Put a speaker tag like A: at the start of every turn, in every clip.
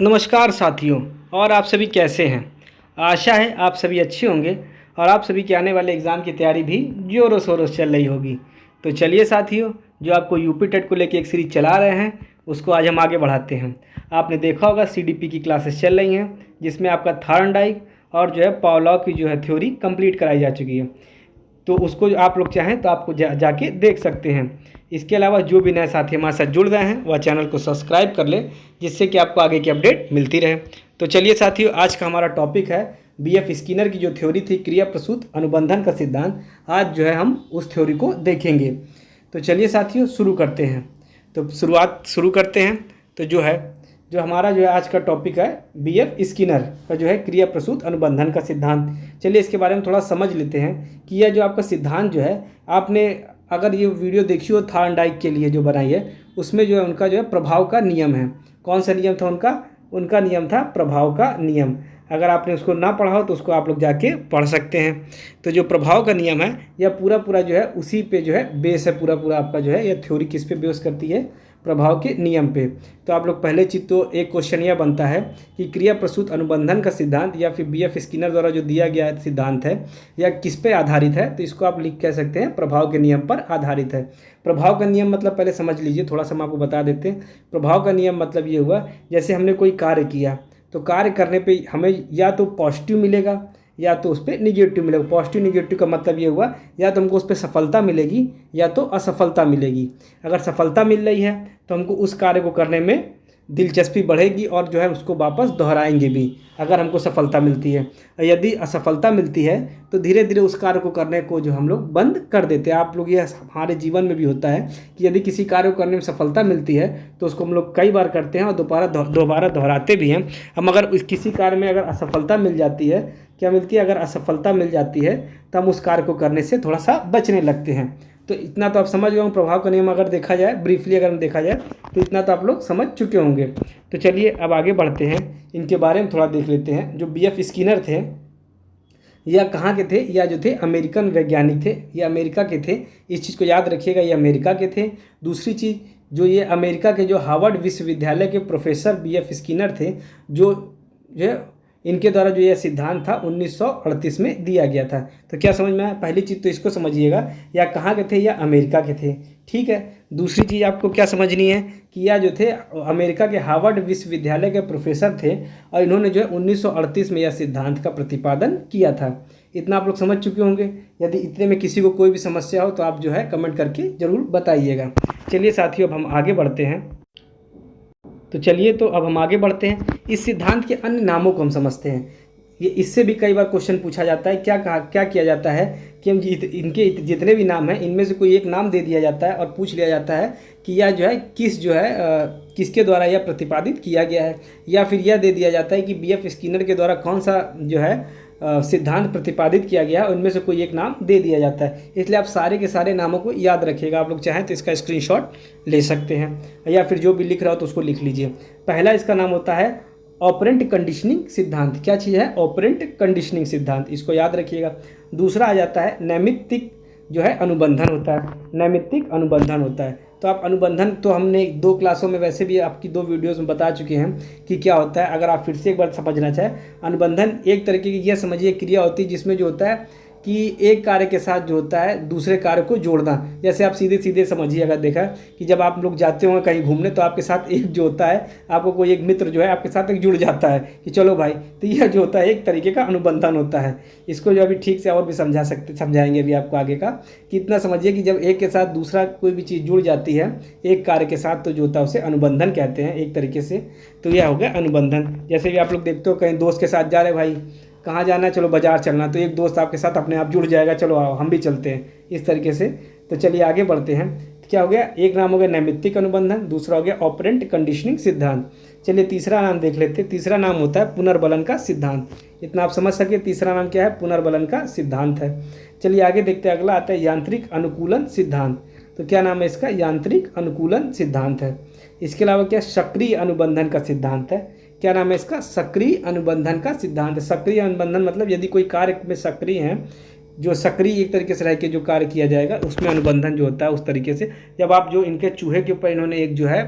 A: नमस्कार साथियों। और आप सभी कैसे हैं। आशा है आप सभी अच्छे होंगे और आप सभी के आने वाले एग्ज़ाम की तैयारी भी ज़ोरों शोरों से चल रही होगी। तो चलिए साथियों, जो आपको यूपी टेट को लेकर एक सीरीज चला रहे हैं उसको आज हम आगे बढ़ाते हैं। आपने देखा होगा सीडीपी की क्लासेस चल रही हैं जिसमें आपका थार्नडाइक और जो है पावलॉव की जो है थ्योरी कंप्लीट कराई जा चुकी है। तो उसको आप लोग चाहें तो आपको जाके देख सकते हैं। इसके अलावा जो भी नए साथी हमारे साथ जुड़ रहे हैं वह चैनल को सब्सक्राइब कर ले, जिससे कि आपको आगे की अपडेट मिलती रहे। तो चलिए साथियों, आज का हमारा टॉपिक है बीएफ स्किनर की जो थ्योरी थी क्रिया प्रसूत अनुबंधन का सिद्धांत। आज जो है हम उस थ्योरी को देखेंगे। तो चलिए साथियों शुरू करते हैं। तो शुरू करते हैं। तो जो हमारा जो है आज का टॉपिक है बीएफ स्किनर का जो है क्रिया प्रसूत अनुबंधन का सिद्धांत। चलिए इसके बारे में थोड़ा समझ लेते हैं कि यह जो आपका सिद्धांत जो है, आपने अगर ये वीडियो देखी हो थार्नडाइक के लिए जो बनाई है, उसमें जो है उनका जो है प्रभाव का नियम है। कौन सा नियम था उनका नियम था प्रभाव का नियम। अगर आपने उसको ना पढ़ा हो तो उसको आप लोग जाके पढ़ सकते हैं। तो जो प्रभाव का नियम है यह पूरा जो है उसी पे जो है बेस है। पूरा आपका जो है यह थ्योरी किस पे बेस करती है, प्रभाव के नियम पे। तो आप लोग पहले चीज़ तो एक क्वेश्चन यह बनता है कि क्रिया प्रसूत अनुबंधन का सिद्धांत या फिर बीएफ स्किनर द्वारा जो दिया गया सिद्धांत है यह किस पे आधारित है। तो इसको आप लिख कह सकते हैं प्रभाव के नियम पर आधारित है। प्रभाव का नियम मतलब पहले समझ लीजिए, थोड़ा सा हम आपको बता देते हैं। प्रभाव का नियम मतलब ये हुआ, जैसे हमने कोई कार्य किया तो कार्य करने पे हमें या तो पॉजिटिव मिलेगा या तो उस पर निगेटिव मिलेगा। पॉजिटिव निगेटिव का मतलब ये हुआ, या तो हमको उस पर सफलता मिलेगी या तो असफलता मिलेगी। अगर सफलता मिल रही है तो हमको उस कार्य को करने में दिलचस्पी बढ़ेगी और जो है उसको वापस दोहराएंगे भी अगर हमको सफलता मिलती है। यदि असफलता मिलती है तो धीरे धीरे उस कार्य को करने को जो हम लोग बंद कर देते हैं। आप लोग ये हमारे जीवन में भी होता है कि यदि किसी कार्य को करने में सफलता मिलती है तो उसको हम लोग कई बार करते हैं और दोबारा दोहराते भी हैं। हम अगर किसी कार्य में अगर असफलता मिल जाती है, क्या मिलती है, अगर असफलता मिल जाती है तो हम उस कार्य को करने से थोड़ा सा बचने लगते हैं। तो इतना तो आप समझ गए होंगे। प्रभाव का नियम अगर देखा जाए, ब्रीफली अगर देखा जाए तो इतना तो आप लोग समझ चुके होंगे। तो चलिए अब आगे बढ़ते हैं, इनके बारे में थोड़ा देख लेते हैं। जो बीएफ स्किनर थे यह कहाँ के थे, या जो थे अमेरिकन वैज्ञानिक थे, ये अमेरिका के थे। इस चीज़ को याद रखिएगा, ये अमेरिका के थे। दूसरी चीज़, जो ये अमेरिका के जो हार्वर्ड विश्वविद्यालय के प्रोफेसर बीएफ स्किनर थे, जो इनके द्वारा जो यह सिद्धांत था 1938 में दिया गया था। तो क्या समझ में आया? पहली चीज़ तो इसको समझिएगा, या कहाँ के थे, या अमेरिका के थे। ठीक है। दूसरी चीज़ आपको क्या समझनी है कि यह जो थे अमेरिका के हार्वर्ड विश्वविद्यालय के प्रोफेसर थे और इन्होंने जो है 1938 में यह सिद्धांत का प्रतिपादन किया था। इतना आप लोग समझ चुके होंगे। यदि इतने में किसी को कोई भी समस्या हो तो आप जो है कमेंट करके ज़रूर बताइएगा। चलिए साथियों, अब हम आगे बढ़ते हैं। तो चलिए तो अब हम आगे बढ़ते हैं, इस सिद्धांत के अन्य नामों को हम समझते हैं। ये इससे भी कई बार क्वेश्चन पूछा जाता है। क्या किया जाता है कि हम इनके जितने भी नाम हैं इनमें से कोई एक नाम दे दिया जाता है और पूछ लिया जाता है कि यह जो है किसके द्वारा यह प्रतिपादित किया गया है, या फिर यह दे दिया जाता है कि बीएफ स्किनर के द्वारा कौन सा जो है सिद्धांत प्रतिपादित किया गया है। उनमें से कोई एक नाम दे दिया जाता है। इसलिए आप सारे के सारे नामों को याद रखिएगा। आप लोग चाहें तो इसका स्क्रीनशॉट ले सकते हैं, या फिर जो भी लिख रहा हो तो उसको लिख लीजिए। पहला इसका नाम होता है ऑपरेंट कंडीशनिंग सिद्धांत। क्या चीज़ है? ऑपरेंट कंडीशनिंग सिद्धांत, इसको याद रखिएगा। दूसरा आ जाता है नैमित्तिक जो है अनुबंधन होता है। नैमित्तिक अनुबंधन होता है। तो आप अनुबंधन तो हमने 2 क्लासों में, वैसे भी आपकी 2 वीडियोस में बता चुके हैं कि क्या होता है। अगर आप फिर से एक बार समझना चाहें, अनुबंधन एक तरीके की यह समझिए क्रिया होती है जिसमें जो होता है कि एक कार्य के साथ जो होता है दूसरे कार्य को जोड़ना। जैसे आप सीधे सीधे समझिए, अगर देखा कि जब आप लोग जाते होंगे कहीं घूमने तो आपके साथ एक जो होता है, आपको कोई एक मित्र जो है आपके साथ एक जुड़ जाता है कि चलो भाई, तो यह जो होता है एक तरीके का अनुबंधन होता है। इसको जो अभी ठीक से और भी समझाएंगे अभी आपको आगे का, कि इतना समझिए कि जब एक के साथ दूसरा कोई भी चीज़ जुड़ जाती है एक कार्य के साथ तो जो होता है उसे अनुबंधन कहते हैं एक तरीके से। तो यह हो गया अनुबंधन। जैसे भी आप लोग देखते हो कहीं दोस्त के साथ जा रहे भाई, कहाँ जाना है, चलो बाजार चलना, तो एक दोस्त आपके साथ अपने आप जुड़ जाएगा, चलो आओ हम भी चलते हैं, इस तरीके से। तो चलिए आगे बढ़ते हैं। तो क्या हो गया, एक नाम हो गया नैमित्तिक अनुबंधन, दूसरा हो गया ऑपरेंट कंडीशनिंग सिद्धांत। चलिए तीसरा नाम देख लेते हैं। तीसरा नाम होता है पुनर्बलन का सिद्धांत। इतना आप समझ सके, तीसरा नाम क्या है? पुनर्बलन का सिद्धांत है। चलिए आगे देखते हैं। अगला आता है यांत्रिक अनुकूलन सिद्धांत। तो क्या नाम है इसका? यांत्रिक अनुकूलन सिद्धांत है। इसके अलावा क्या सक्रिय अनुबंधन का सिद्धांत है। क्या नाम है इसका? सक्रिय अनुबंधन का सिद्धांत। सक्रिय अनुबंधन मतलब यदि कोई कार्य में सक्रिय है, जो सक्रिय एक तरीके से रह के जो कार्य किया जाएगा उसमें अनुबंधन जो होता है उस तरीके से। जब आप जो इनके चूहे के ऊपर इन्होंने एक जो है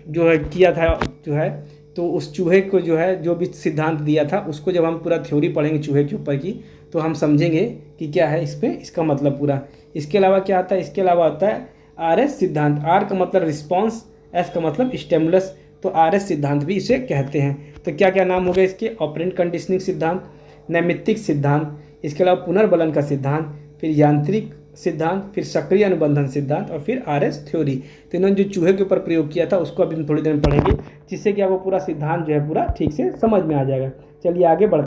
A: जो है किया था जो है, तो उस चूहे को जो है जो भी सिद्धांत दिया था उसको जब हम पूरा थ्योरी पढ़ेंगे चूहे के ऊपर की, तो हम समझेंगे कि क्या है इसमें इसका मतलब पूरा। इसके अलावा क्या आता है, इसके अलावा आता है आरएस सिद्धांत। आर का मतलब रिस्पॉन्स, एस का मतलब स्टिमुलस, तो आरएस सिद्धांत भी इसे कहते हैं। तो क्या क्या नाम हो गए इसके, ऑपरेंट कंडीशनिंग सिद्धांत, नैमित्तिक सिद्धांत, इसके अलावा पुनर्बलन का सिद्धांत, फिर यांत्रिक सिद्धांत, फिर सक्रिय अनुबंधन सिद्धांत और फिर आरएस थ्योरी। तो इन्होंने जो चूहे के ऊपर प्रयोग किया था उसको अभी हम थोड़ी देर में पढ़ेंगे, जिससे कि आपको पूरा सिद्धांत जो है पूरा ठीक से समझ में आ जाएगा। चलिए आगे बढ़ते,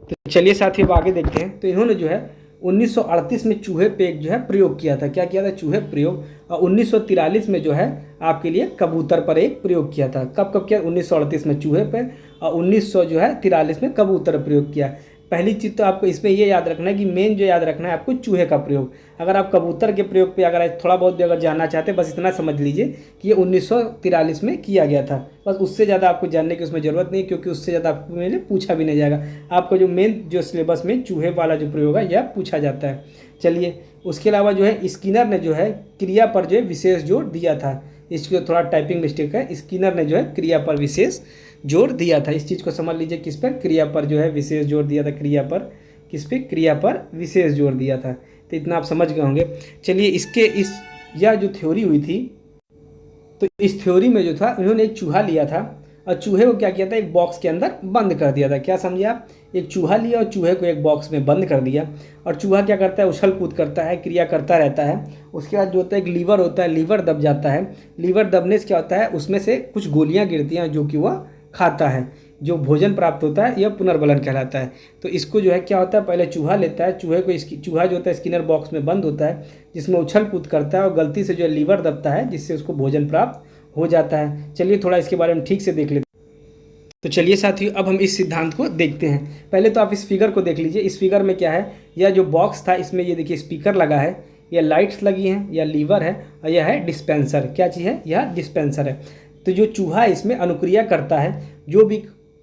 A: तो चलिए साथियों अब आगे देखते हैं। तो इन्होंने जो है 1938 में चूहे पे एक जो है प्रयोग किया था। क्या किया था, चूहे प्रयोग। और 1943 में जो है आपके लिए कबूतर पर एक प्रयोग किया था। कब कब किया, 1938 में चूहे पर और 1943 में कबूतर प्रयोग किया। पहली चीज़ तो आपको इसमें ये याद रखना है कि मेन जो याद रखना है आपको चूहे का प्रयोग। अगर आप कबूतर के प्रयोग पे अगर थोड़ा बहुत भी अगर जानना चाहते हैं, बस इतना समझ लीजिए कि ये 1943 में किया गया था। बस उससे ज़्यादा आपको जानने की उसमें ज़रूरत नहीं है, क्योंकि उससे ज़्यादा आपको मैंने पूछा भी नहीं जाएगा। आपको जो मेन जो सिलेबस में चूहे वाला जो प्रयोग है यह पूछा जाता है। चलिए उसके अलावा जो है स्किनर ने जो है क्रिया पर जो है विशेष जोर दिया था। इसको थोड़ा टाइपिंग मिस्टेक है, स्किनर ने जो है क्रिया पर विशेष जोर दिया था। इस चीज़ को समझ लीजिए, किस पर, क्रिया पर जो है विशेष जोर दिया था। क्रिया पर, किस पे, क्रिया पर विशेष जोर दिया था। तो इतना आप समझ गए होंगे। चलिए इसके यह जो थ्योरी हुई थी, तो इस थ्योरी में जो था इन्होंने एक चूहा लिया था और चूहे को क्या किया था, एक बॉक्स के अंदर बंद कर दिया था। क्या समझे आप, एक चूहा लिया और चूहे को एक बॉक्स में बंद कर दिया और चूहा क्या करता है, उछल कूद करता है, क्रिया करता रहता है। उसके बाद जो होता है एक लीवर होता है, लीवर दब जाता है। लीवर दबने से क्या होता है, उसमें से कुछ गोलियां गिरती हैं जो कि वह खाता है। जो भोजन प्राप्त होता है यह पुनर्बलन कहलाता है। तो इसको जो है क्या होता है, पहले चूहा लेता है, चूहे को चूहा जो होता है स्किनर बॉक्स में बंद होता है, जिसमें उछल कूद करता है और गलती से जो है लीवर दबता है, जिससे उसको भोजन प्राप्त हो जाता है। चलिए थोड़ा इसके बारे में ठीक से देख लेते हैं। तो चलिए साथियों अब हम इस सिद्धांत को देखते हैं। पहले तो आप इस फिगर को देख लीजिए। इस फिगर में क्या है, यह जो बॉक्स था इसमें ये देखिए स्पीकर लगा है, यह लाइट्स लगी हैं, यह लीवर है और यह है डिस्पेंसर। क्या चीज़ है, यह डिस्पेंसर है। तो जो चूहा इसमें अनुक्रिया करता है, जो भी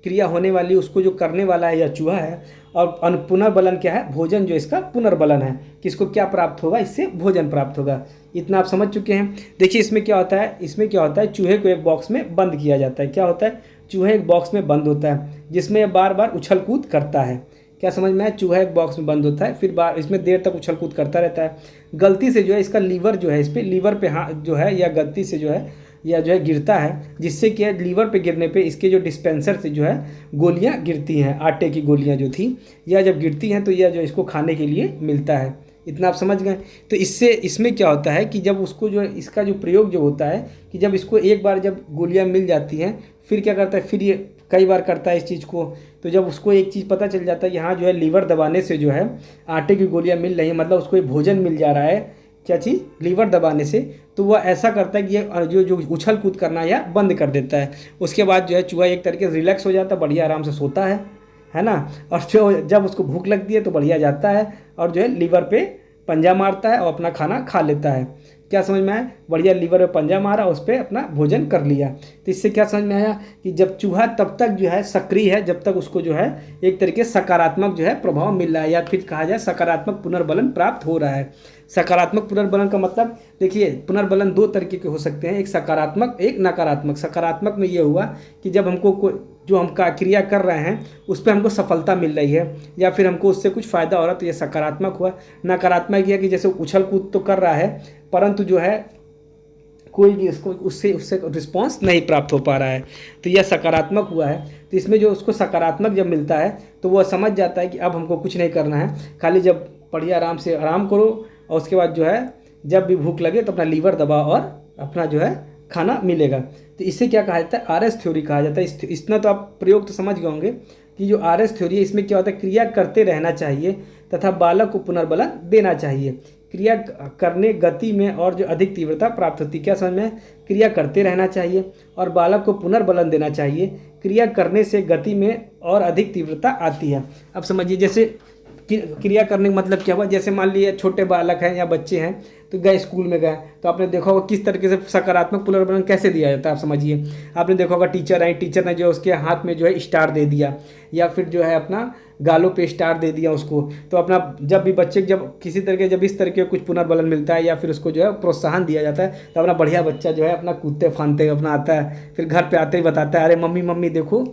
A: क्रिया होने वाली उसको जो करने वाला है यह चूहा है। और पुनर्बलन क्या है, भोजन जो इसका पुनर्बलन है, किसको क्या प्राप्त होगा, इससे भोजन प्राप्त होगा। इतना आप समझ चुके हैं। देखिए इसमें क्या होता है, इसमें क्या होता है, चूहे को एक बॉक्स में बंद किया जाता है। क्या होता है, चूहा एक बॉक्स में बंद होता है जिसमें बार बार उछल कूद करता है। क्या समझ में आया, चूहा एक बॉक्स में बंद होता है, फिर बार इसमें देर तक उछल कूद करता रहता है। गलती से जो है इसका लीवर जो है, इस पर लीवर पे हाथ जो है या गलती से जो है या जो है गिरता है, जिससे कि लीवर पे गिरने पे इसके जो डिस्पेंसर से जो है गोलियां गिरती हैं, आटे की गोलियां जो थी, यह जब गिरती हैं तो यह जो इसको खाने के लिए मिलता है। इतना आप समझ गए। तो इससे इसमें क्या होता है कि जब उसको जो इसका जो प्रयोग जो होता है कि जब इसको एक बार जब गोलियां मिल जाती हैं, फिर क्या करता है, फिर ये कई बार करता है इस चीज़ को। तो जब उसको एक चीज़ पता चल जाता है कि हाँ जो है लीवर दबाने से जो है आटे की गोलियां मिल रही हैं, मतलब उसको एक भोजन मिल जा रहा है, क्या चीज़, लीवर दबाने से, तो वह ऐसा करता है कि ये जो उछल कूद करना है या बंद कर देता है। उसके बाद जो है चूहा एक तरीके से रिलैक्स हो जाता है, बढ़िया आराम से सोता है ना। और जो जब उसको भूख लगती है तो बढ़िया जाता है और जो है लीवर पे पंजा मारता है और अपना खाना खा लेता है। क्या समझ में आया, बढ़िया लीवर पे पंजा मारा, उस पर अपना भोजन कर लिया। तो इससे क्या समझ में आया कि जब चूहा तब तक जो है सक्रिय है जब तक उसको जो है एक तरीके सकारात्मक जो है प्रभाव मिल रहा है, या फिर कहा जाए सकारात्मक पुनर्बलन प्राप्त हो रहा है। सकारात्मक पुनर्बलन का मतलब देखिए, पुनर्बलन दो तरीके के हो सकते हैं, एक सकारात्मक एक नकारात्मक। सकारात्मक में ये हुआ कि जब हमको जो हम क्रिया कर रहे हैं उस पर हमको सफलता मिल रही है या फिर हमको उससे कुछ फ़ायदा हो रहा है, तो ये सकारात्मक हुआ। नकारात्मक यह कि जैसे उछल कूद तो कर रहा है परंतु जो है कोई भी इसको उससे रिस्पॉन्स नहीं प्राप्त हो पा रहा है, तो यह सकारात्मक हुआ है। तो इसमें जो उसको सकारात्मक जब मिलता है तो वह समझ जाता है कि अब हमको कुछ नहीं करना है, खाली जब बढ़िया आराम से आराम करो और उसके बाद जो है जब भी भूख लगे तो अपना लीवर दबाओ और अपना जो है खाना मिलेगा। तो इससे क्या कहा जाता है, आरएस थ्योरी कहा जाता है। इतना तो आप प्रयोग तो समझ गए होंगे कि जो आरएस थ्योरी है इसमें क्या होता है, क्रिया करते रहना चाहिए तथा बालक को पुनर्बलन देना चाहिए। क्रिया करने गति में और जो अधिक तीव्रता प्राप्त होती है। क्या समझ में, क्रिया करते रहना चाहिए और बालक को पुनर्बलन देना चाहिए। क्रिया करने से गति में और अधिक तीव्रता आती है। अब समझिए जैसे क्रिया करने का मतलब क्या हुआ, जैसे मान लीजिए छोटे बालक हैं या बच्चे हैं तो गए स्कूल में गए तो आपने देखा होगा किस तरीके से सकारात्मक पुनर्बलन कैसे दिया जाता है, आप समझिए। आपने देखा होगा टीचर आई, टीचर ने जो उसके हाथ में जो है स्टार दे दिया, या फिर जो है अपना गालों पे स्टार दे दिया उसको। तो अपना जब भी बच्चे जब किसी तरीके जब इस तरीके कुछ पुनर्बलन मिलता है या फिर उसको जो है प्रोत्साहन दिया जाता है, तो अपना बढ़िया बच्चा जो है अपना कूदते फानते अपना आता है, फिर घर पे आते ही बताता है, अरे मम्मी मम्मी देखो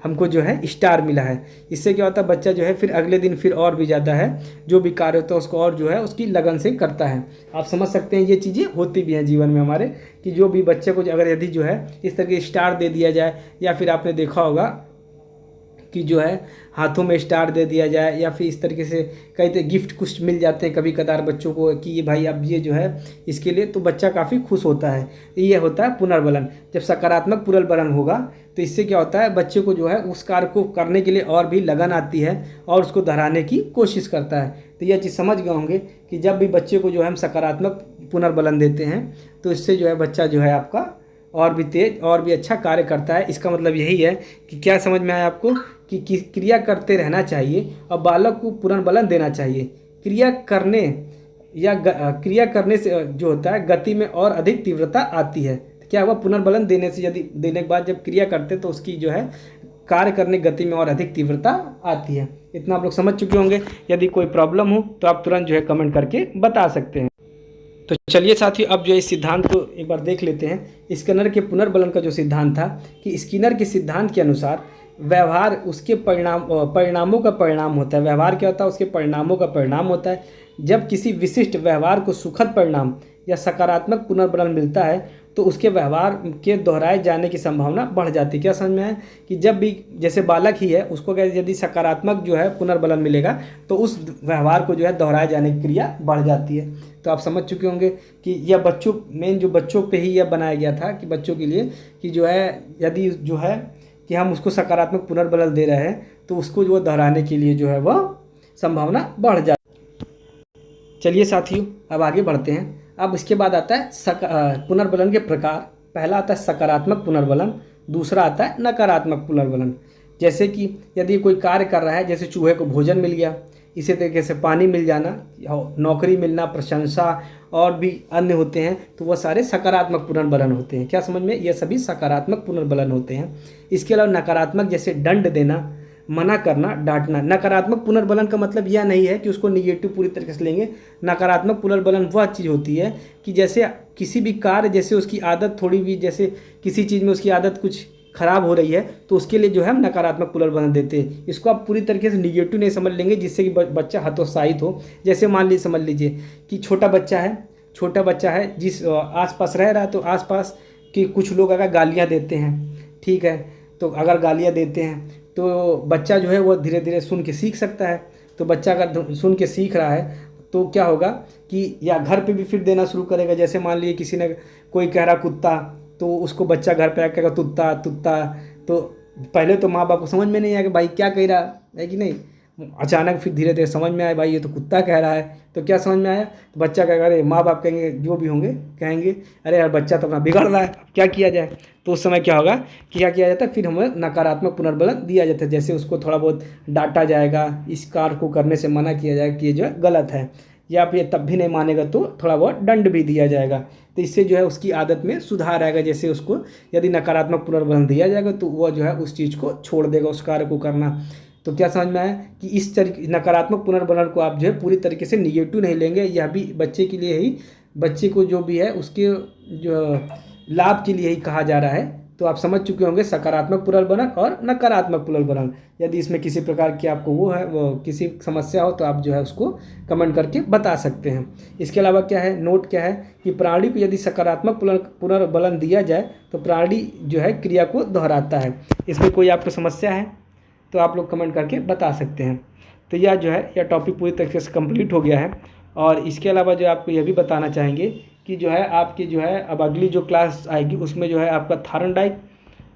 A: हमको जो है स्टार मिला है। इससे क्या होता है, बच्चा जो है फिर अगले दिन फिर और भी ज़्यादा है जो भी कार्य होता है उसको और जो है उसकी लगन से करता है। आप समझ सकते हैं ये चीज़ें होती भी हैं जीवन में हमारे, कि जो भी बच्चे को अगर यदि जो है इस तरह के स्टार दे दिया जाए, या फिर आपने देखा होगा कि जो है हाथों में स्टार दे दिया जाए, या फिर इस तरीके से कई तरह गिफ्ट कुछ मिल जाते हैं कभी कदार बच्चों को कि ये भाई अब ये जो है इसके लिए, तो बच्चा काफ़ी खुश होता है। ये होता है पुनर्बलन। जब सकारात्मक पुनर्बलन होगा तो इससे क्या होता है, बच्चे को जो है उस कार्य को करने के लिए और भी लगन आती है और उसको दोहराने की कोशिश करता है। तो यह चीज़ समझ गए होंगे कि जब भी बच्चे को जो है हम सकारात्मक पुनर्बलन देते हैं तो इससे जो है बच्चा जो है आपका और भी तेज और भी अच्छा कार्य करता है। इसका मतलब यही है कि क्या समझ में आया आपको कि क्रिया करते रहना चाहिए और बालक को पुनर्बलन देना चाहिए। क्रिया करने से जो होता है गति में और अधिक तीव्रता आती है। तो क्या हुआ, पुनर्बलन देने से यदि देने के बाद जब क्रिया करते तो उसकी जो है कार्य करने गति में और अधिक तीव्रता आती है। इतना आप लोग समझ चुके होंगे। यदि कोई प्रॉब्लम हो तो आप तुरंत जो है कमेंट करके बता सकते हैं। तो चलिए साथियों, अब जो है इस सिद्धांत को एक बार देख लेते हैं। स्किनर के पुनर्बलन का जो सिद्धांत था कि स्किनर के सिद्धांत के अनुसार व्यवहार उसके परिणामों का परिणाम होता है। व्यवहार क्या होता है, उसके परिणामों का परिणाम होता है। जब किसी विशिष्ट व्यवहार को सुखद परिणाम या सकारात्मक पुनर्बलन मिलता है तो उसके व्यवहार के दोहराए जाने की संभावना बढ़ जाती है। क्या समझ में है कि जब भी जैसे बालक ही है उसको यदि सकारात्मक जो है पुनर्बलन मिलेगा तो उस व्यवहार को जो है दोहराए जाने की क्रिया बढ़ जाती है। तो आप समझ चुके होंगे कि यह बच्चों मेन जो बच्चों पे ही यह बनाया गया था कि बच्चों के लिए कि जो है यदि जो है कि हम उसको सकारात्मक पुनर्बलन दे रहे हैं तो उसको जो दोहराने के लिए जो है वह संभावना बढ़ जाती है। चलिए साथियों, अब आगे बढ़ते हैं। अब इसके बाद आता है पुनर्बलन के प्रकार। पहला आता है सकारात्मक पुनर्बलन, दूसरा आता है नकारात्मक पुनर्बलन। जैसे कि यदि कोई कार्य कर रहा है, जैसे चूहे को भोजन मिल गया, इसी तरीके से पानी मिल जाना, नौकरी मिलना, प्रशंसा और भी अन्य होते हैं, तो वह सारे सकारात्मक पुनर्बलन होते हैं। क्या समझ में, ये सभी सकारात्मक पुनर्बलन होते हैं। इसके अलावा नकारात्मक जैसे दंड देना, मना करना, डांटना। नकारात्मक पुनर्बलन का मतलब यह नहीं है कि उसको निगेटिव पूरी तरीके से लेंगे। नकारात्मक पुनर्बलन वह चीज़ होती है कि जैसे किसी भी कार्य, जैसे उसकी आदत थोड़ी भी, जैसे किसी चीज़ में उसकी आदत कुछ खराब हो रही है तो उसके लिए जो है हम नकारात्मक पुनर्बलन देते हैं। इसको आप पूरी तरीके से निगेटिव नहीं समझ लेंगे जिससे कि बच्चा हतोत्साहित हो। जैसे मान लीजिए, समझ लीजिए कि छोटा बच्चा है जिस आसपास रह रहा है, तो आसपास के कुछ लोग अगर गालियाँ देते हैं, ठीक है, तो अगर गालियाँ देते हैं तो बच्चा जो है वो धीरे धीरे सुन के सीख सकता है। तो बच्चा अगर सुन के सीख रहा है तो क्या होगा कि या घर पे भी फिर देना शुरू करेगा। जैसे मान लीजिए किसी ने कोई कह रहा कुत्ता, तो उसको बच्चा घर पे आकर कहेगा तुत्ता तुत्ता। तो पहले तो माँ बाप को समझ में नहीं आया कि भाई क्या कह रहा है कि नहीं। अचानक फिर धीरे धीरे समझ में आया, भाई ये तो कुत्ता कह रहा है। तो क्या समझ में आया, तो बच्चा कहेगा, अरे माँ बाप कहेंगे जो भी होंगे कहेंगे अरे यार बच्चा तो अपना बिगड़ रहा है, अब क्या किया जाए। तो उस समय क्या होगा कि क्या किया जाता है, फिर हमें नकारात्मक पुनर्बलन दिया जाता है। जैसे उसको थोड़ा बहुत डांटा जाएगा, इस कार्य को करने से मना किया जाएगा कि ये जो है गलत है, या फिर तब भी नहीं मानेगा तो थोड़ा बहुत दंड भी दिया जाएगा। तो इससे जो है उसकी आदत में सुधार आएगा। जैसे उसको यदि नकारात्मक पुनर्बलन दिया जाएगा तो वह जो है उस चीज़ को छोड़ देगा, उस कार्य को करना। तो क्या समझ में आया कि इस तरीके नकारात्मक पुनर्बलन को आप जो है पूरी तरीके से निगेटिव नहीं लेंगे। यह भी बच्चे के लिए ही, बच्चे को जो भी है उसके जो लाभ के लिए ही कहा जा रहा है। तो आप समझ चुके होंगे सकारात्मक पुनर्बलन और नकारात्मक पुनर्बलन। यदि इसमें किसी प्रकार की आपको वो किसी समस्या हो तो आप जो है उसको कमेंट करके बता सकते हैं। इसके अलावा क्या है, नोट क्या है कि प्राणी को यदि सकारात्मक पुनर्बलन दिया जाए तो प्राणी जो है क्रिया को दोहराता है। इसमें कोई आपको समस्या है तो आप लोग कमेंट करके बता सकते हैं। तो यह जो है यह टॉपिक पूरी तरीके से कंप्लीट हो गया है। और इसके अलावा जो आपको यह भी बताना चाहेंगे कि जो है आपकी जो है अब अगली जो क्लास आएगी उसमें जो है आपका थार्नडाइक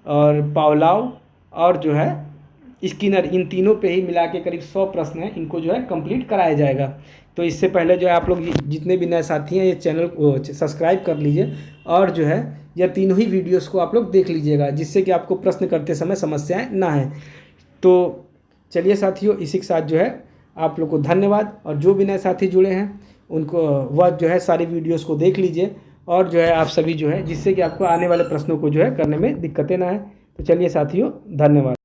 A: और पावलोव और जो है स्किनर, इन तीनों पे ही मिला के करीब 100 प्रश्न हैं, इनको जो है कंप्लीट कराया जाएगा। तो इससे पहले जो है आप लोग जितने भी नए साथी हैं ये चैनल को सब्सक्राइब कर लीजिए और जो है यह तीनों ही वीडियोस को आप लोग देख लीजिएगा, जिससे कि आपको प्रश्न करते समय समस्याएं ना आए। तो चलिए साथियों, इसी के साथ जो है आप लोग को धन्यवाद। और जो भी नए साथी जुड़े हैं उनको वह जो है सारी वीडियोस को देख लीजिए और जो है आप सभी जो है जिससे कि आपको आने वाले प्रश्नों को जो है करने में दिक्कतें ना आए। तो चलिए साथियों, धन्यवाद।